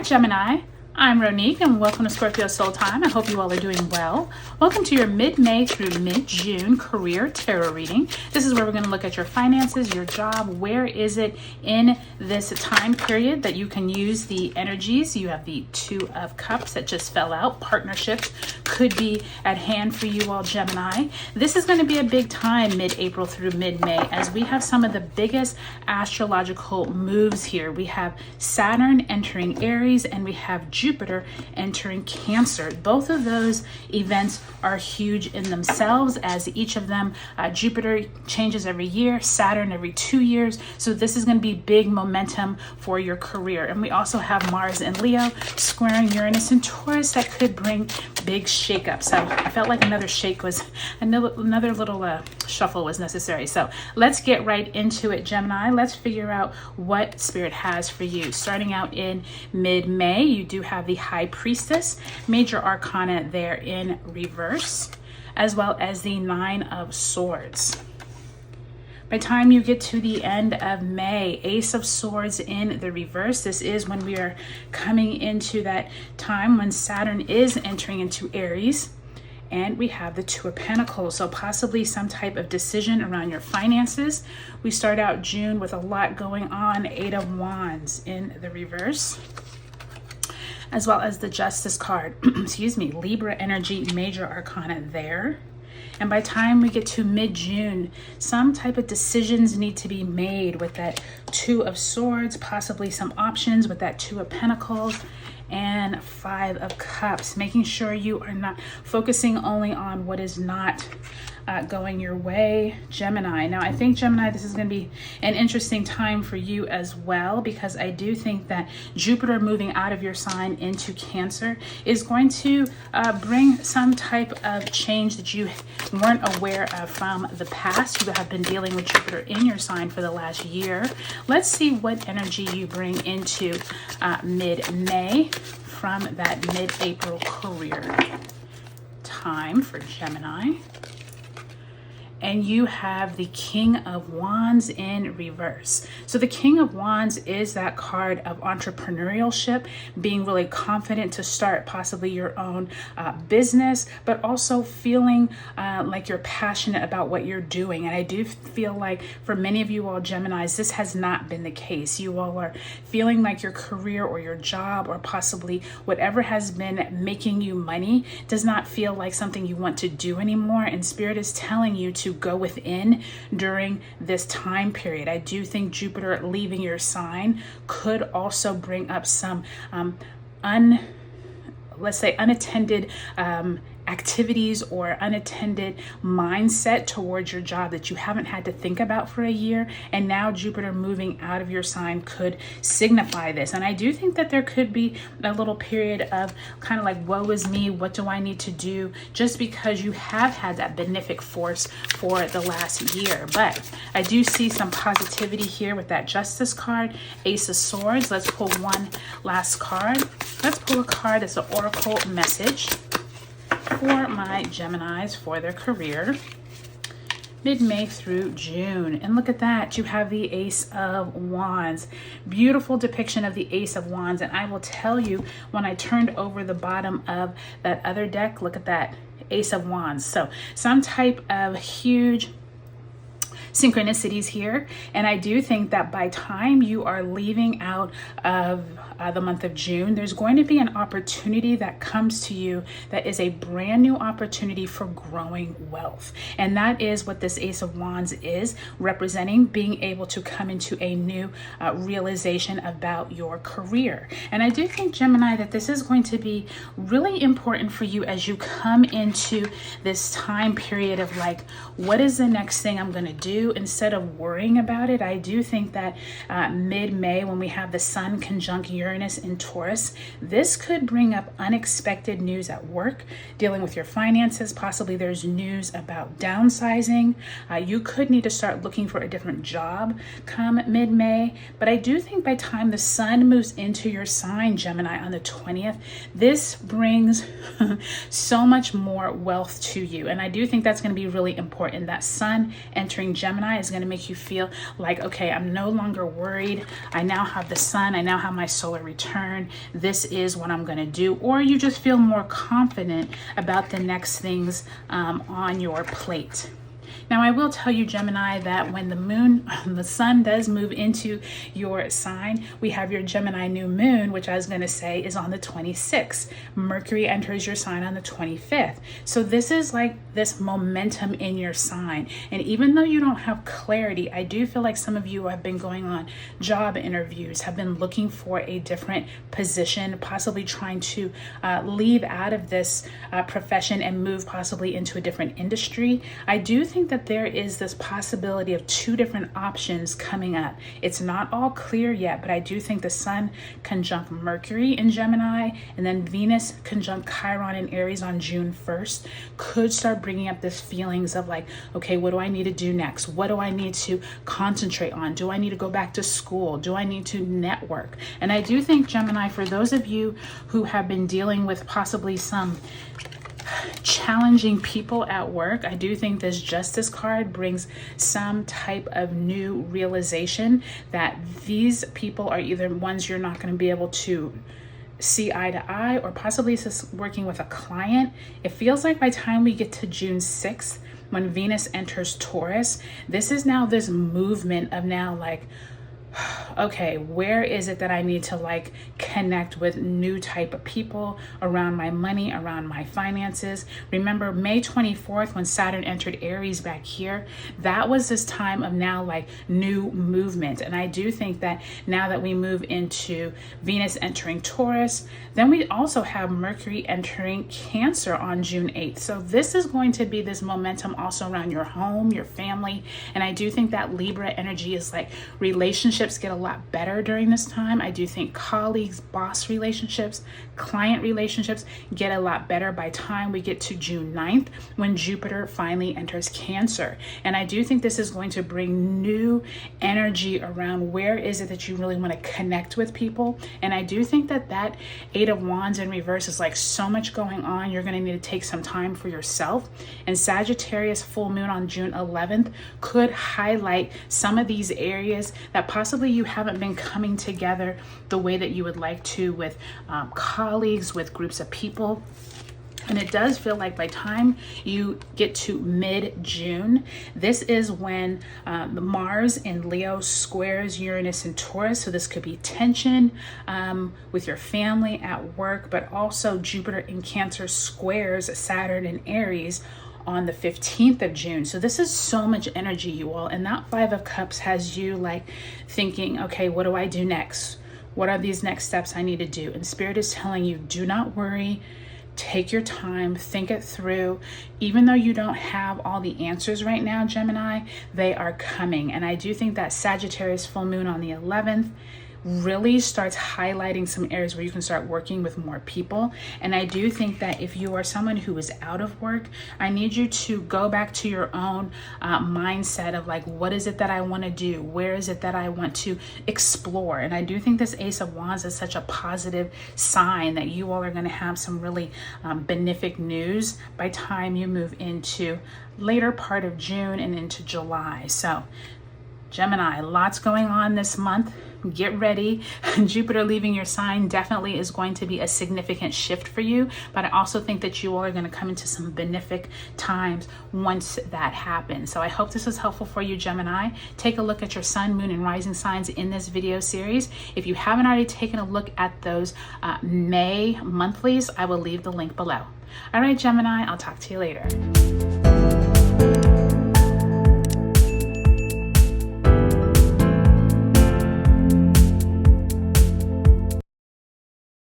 Gemini, I'm Ronique and welcome to Scorpio Soul Time. I hope you all are doing well. Welcome to your mid-May through mid-June career tarot reading. This is where we're going to look at your finances, your job. Where is it in this time period that you can use the energies? You have the Two of Cups that just fell out. Partnerships could be at hand for you all, Gemini. This is going to be a big time mid-April through mid-May as we have some of the biggest astrological moves here. We have Saturn entering Aries and we have Jupiter entering Cancer. Both of those events are huge in themselves, as each of them, Jupiter changes every year, Saturn every 2 years. So this is going to be big momentum for your career. And we also have Mars and Leo squaring Uranus and Taurus that could bring big shakeups. So I felt like another little shuffle was necessary. So let's get right into it, Gemini. Let's figure out what Spirit has for you. Starting out in mid-May, you do have the High Priestess, major arcana there in reverse, as well as the Nine of Swords. By the time you get to the end of May, Ace of Swords in the reverse. This is when we are coming into that time when Saturn is entering into Aries. And we have the Two of Pentacles, so possibly some type of decision around your finances. We start out June with a lot going on. Eight of Wands in the reverse, as well as the Justice card. Excuse me, Libra energy, major arcana there. And by the time we get to mid-June, some type of decisions need to be made with that Two of Swords, possibly some options with that Two of Pentacles and Five of Cups, making sure you are not focusing only on what is not going your way, Gemini. Now, I think, Gemini, this is going to be an interesting time for you as well, because I do think that Jupiter moving out of your sign into Cancer is going to bring some type of change that you weren't aware of from the past. You have been dealing with Jupiter in your sign for the last year. Let's see what energy you bring into mid-May from that mid-April career time for Gemini. And you have the King of Wands in reverse. So the King of Wands is that card of entrepreneurship, being really confident to start possibly your own business, but also feeling like you're passionate about what you're doing. And I do feel like for many of you all Geminis, this has not been the case. You all are feeling like your career or your job or possibly whatever has been making you money does not feel like something you want to do anymore. And Spirit is telling you to go within during this time period. I do think Jupiter leaving your sign could also bring up some unattended activities or unattended mindset towards your job that you haven't had to think about for a year. And now Jupiter moving out of your sign could signify this. And I do think that there could be a little period of kind of like, woe is me, what do I need to do? Just because you have had that benefic force for the last year. But I do see some positivity here with that Justice card, Ace of Swords. Let's pull one last card. Let's pull a card that's an oracle message for my Geminis for their career mid-May through June. And look at that, you have the Ace of Wands. Beautiful depiction of the Ace of Wands. And I will tell you, when I turned over the bottom of that other deck, look at that Ace of Wands. So some type of huge synchronicities here. And I do think that by time you are leaving out of the month of June, there's going to be an opportunity that comes to you that is a brand new opportunity for growing wealth. And that is what this Ace of Wands is representing, being able to come into a new realization about your career. And I do think, Gemini, that this is going to be really important for you as you come into this time period of like, what is the next thing I'm going to do? Instead of worrying about it, I do think that mid-May, when we have the Sun conjunct Uranus in Taurus, this could bring up unexpected news at work, dealing with your finances. Possibly there's news about downsizing. You could need to start looking for a different job come mid-May. But I do think by the time the Sun moves into your sign, Gemini, on the 20th, this brings so much more wealth to you. And I do think that's going to be really important. That Sun entering Gemini Gemini is going to make you feel like, okay, I'm no longer worried. I now have the sun. I now have my solar return. This is what I'm going to do. Or you just feel more confident about the next things on your plate. Now, I will tell you, Gemini, that when the sun does move into your sign, we have your Gemini new moon, which I was going to say is on the 26th. Mercury enters your sign on the 25th. So this is like this momentum in your sign. And even though you don't have clarity, I do feel like some of you have been going on job interviews, have been looking for a different position, possibly trying to leave out of this profession and move possibly into a different industry. I do think that there is this possibility of two different options coming up. It's not all clear yet, but I do think the sun conjunct Mercury in Gemini and then Venus conjunct Chiron in Aries on June 1st could start bringing up this feelings of like, okay, what do I need to do next? What do I need to concentrate on? Do I need to go back to school? Do I need to network? And I do think, Gemini, for those of you who have been dealing with possibly some challenging people at work, I do think this Justice card brings some type of new realization that these people are either ones you're not going to be able to see eye to eye, or possibly just working with a client. It feels like by the time we get to June 6th, when Venus enters Taurus, this is now this movement of now like, okay, where is it that I need to like connect with new type of people around my money, around my finances? Remember May 24th when Saturn entered Aries back here, that was this time of now like new movement. And I do think that now that we move into Venus entering Taurus, then we also have Mercury entering Cancer on June 8th. So this is going to be this momentum also around your home, your family. And I do think that Libra energy is like relationships get a lot better during this time. I do think colleagues, boss relationships, client relationships get a lot better by time we get to June 9th when Jupiter finally enters Cancer. And I do think this is going to bring new energy around where is it that you really want to connect with people. And I do think that that Eight of Wands in reverse is like so much going on. You're going to need to take some time for yourself. And Sagittarius full moon on June 11th could highlight some of these areas that possibly you haven't been coming together the way that you would like to with colleagues, with groups of people. And it does feel like by the time you get to mid-June, this is when Mars in Leo squares Uranus in Taurus. So this could be tension with your family at work, but also Jupiter in Cancer squares Saturn in Aries on the 15th of June. So this is so much energy, you all. And that Five of Cups has you like thinking, okay, what do I do next? What are these next steps I need to do? And Spirit is telling you, do not worry. Take your time, think it through. Even though you don't have all the answers right now, Gemini, they are coming. And I do think that Sagittarius full moon on the 11th really starts highlighting some areas where you can start working with more people. And I do think that if you are someone who is out of work, I need you to go back to your own mindset of like, what is it that I want to do? Where is it that I want to explore? And I do think this Ace of Wands is such a positive sign that you all are going to have some really benefic news by time you move into later part of June and into July. So Gemini, lots going on this month. Get ready. Jupiter leaving your sign definitely is going to be a significant shift for you, but I also think that you all are going to come into some benefic times once that happens. So I hope this was helpful for you, Gemini. Take a look at your sun, moon, and rising signs in this video series. If you haven't already taken a look at those May monthlies, I will leave the link below. All right, Gemini, I'll talk to you later.